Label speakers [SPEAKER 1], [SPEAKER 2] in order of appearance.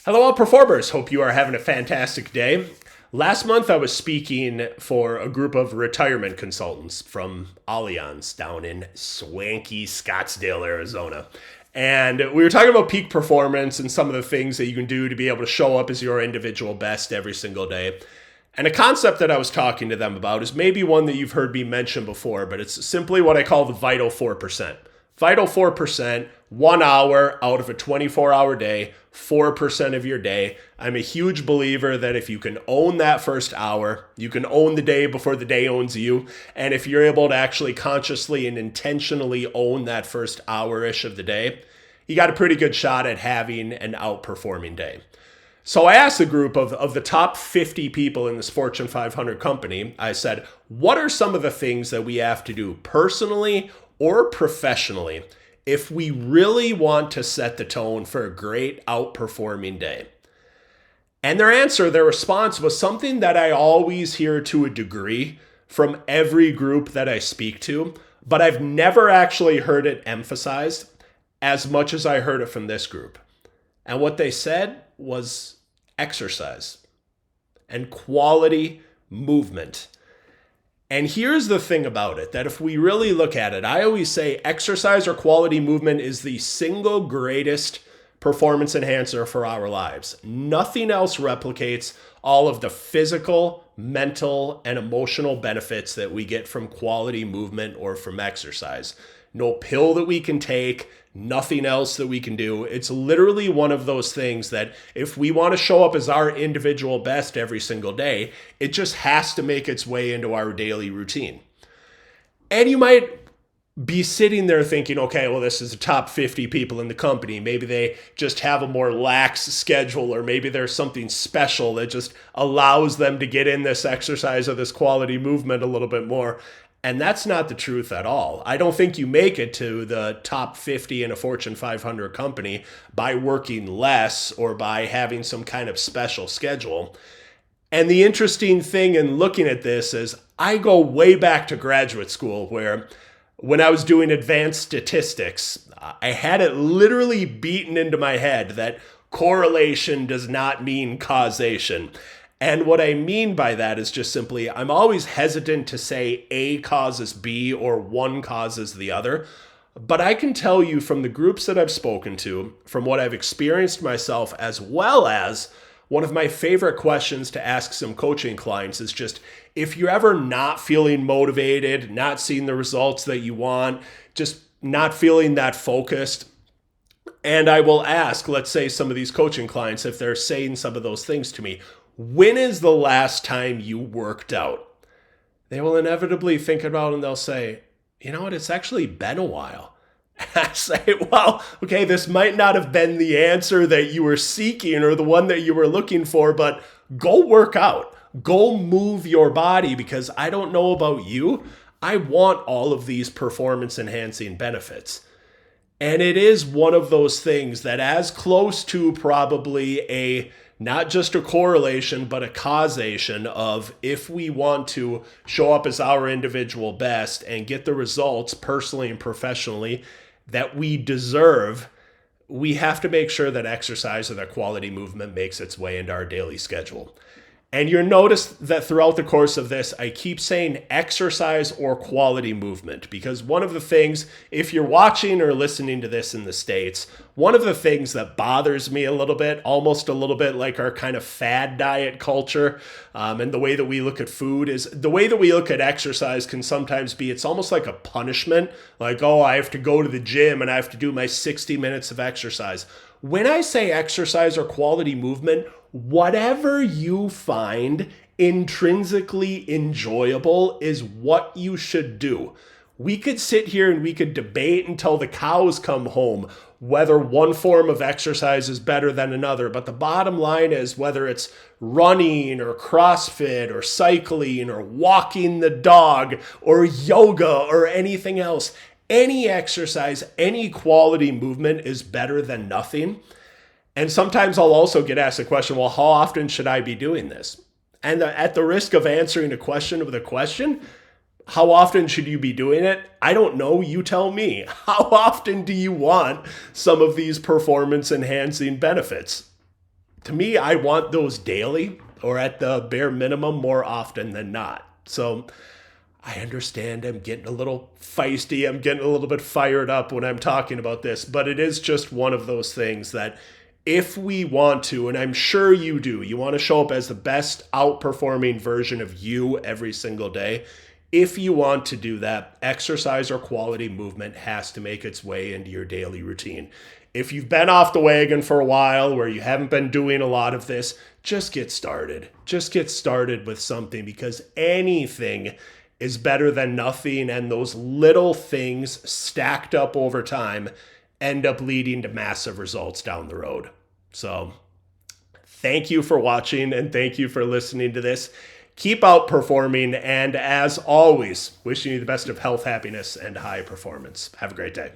[SPEAKER 1] Hello, Outperformers. Hope you are having a fantastic day. Last month, I was speaking for a group of retirement consultants from Allianz down in swanky Scottsdale, Arizona. And we were talking about peak performance and some of the things that you can do to be able to show up as your individual best every single day. And a concept that I was talking to them about is maybe one that you've heard me mention before, but it's simply what I call the vital 4%. Vital 4%, 1 hour out of a 24-hour day, 4% of your day. I'm a huge believer that if you can own that first hour, you can own the day before the day owns you. And if you're able to actually consciously and intentionally own that first hour-ish of the day, you got a pretty good shot at having an outperforming day. So I asked a group of the top 50 people in this Fortune 500 company, I said, what are some of the things that we have to do personally or professionally if we really want to set the tone for a great outperforming day? And their response was something that I always hear to a degree from every group that I speak to, but I've never actually heard it emphasized as much as I heard it from this group. And what they said was exercise and quality movement. And here's the thing about it, that if we really look at it, I always say exercise or quality movement is the single greatest performance enhancer for our lives. Nothing else replicates all of the physical, mental, and emotional benefits that we get from quality movement or from exercise. No pill that we can take, nothing else that we can do. It's literally one of those things that if we want to show up as our individual best every single day, it just has to make its way into our daily routine. And you might be sitting there thinking, okay, well, this is the top 50 people in the company. Maybe they just have a more lax schedule, or maybe there's something special that just allows them to get in this exercise or this quality movement a little bit more. And that's not the truth at all. I don't think you make it to the top 50 in a Fortune 500 company by working less or by having some kind of special schedule. And the interesting thing in looking at this is I go way back to graduate school where when I was doing advanced statistics, I had it literally beaten into my head that correlation does not mean causation. And what I mean by that is just simply, I'm always hesitant to say A causes B or one causes the other. But I can tell you from the groups that I've spoken to, from what I've experienced myself, as well as one of my favorite questions to ask some coaching clients is just, if you're ever not feeling motivated, not seeing the results that you want, just not feeling that focused, and I will ask, let's say some of these coaching clients, if they're saying some of those things to me, when is the last time you worked out? They will inevitably think about it and they'll say, you know what, it's actually been a while. And I say, well, okay, this might not have been the answer that you were seeking or the one that you were looking for, but go work out. Go move your body, because I don't know about you. I want all of these performance enhancing benefits. And it is one of those things that, as close to probably not just a correlation, but a causation of, if we want to show up as our individual best and get the results personally and professionally that we deserve, we have to make sure that exercise or that quality movement makes its way into our daily schedule. And you'll notice that throughout the course of this, I keep saying exercise or quality movement, because one of the things, if you're watching or listening to this in the States, one of the things that bothers me a little bit, almost a little bit like our kind of fad diet culture, and the way that we look at food, is the way that we look at exercise can sometimes be, it's almost like a punishment. Like, oh, I have to go to the gym and I have to do my 60 minutes of exercise. When I say exercise or quality movement, whatever you find intrinsically enjoyable is what you should do. We could sit here and we could debate until the cows come home whether one form of exercise is better than another. But the bottom line is, whether it's running or CrossFit or cycling or walking the dog or yoga or anything else, any exercise, any quality movement is better than nothing. And sometimes I'll also get asked the question, well, how often should I be doing this? And at the risk of answering a question with a question, how often should you be doing it? I don't know. You tell me. How often do you want some of these performance enhancing benefits? to me, I want those daily or at the bare minimum more often than not. So I understand I'm getting a little feisty. I'm getting a little bit fired up when I'm talking about this, but it is just one of those things that if we want to, and I'm sure you do, you want to show up as the best outperforming version of you every single day. If you want to do that, exercise or quality movement has to make its way into your daily routine. If you've been off the wagon for a while where you haven't been doing a lot of this, just get started. Just get started with something, because anything is better than nothing. And those little things stacked up over time end up leading to massive results down the road. So thank you for watching and thank you for listening to this. Keep outperforming, and as always, wishing you the best of health, happiness, and high performance. Have a great day.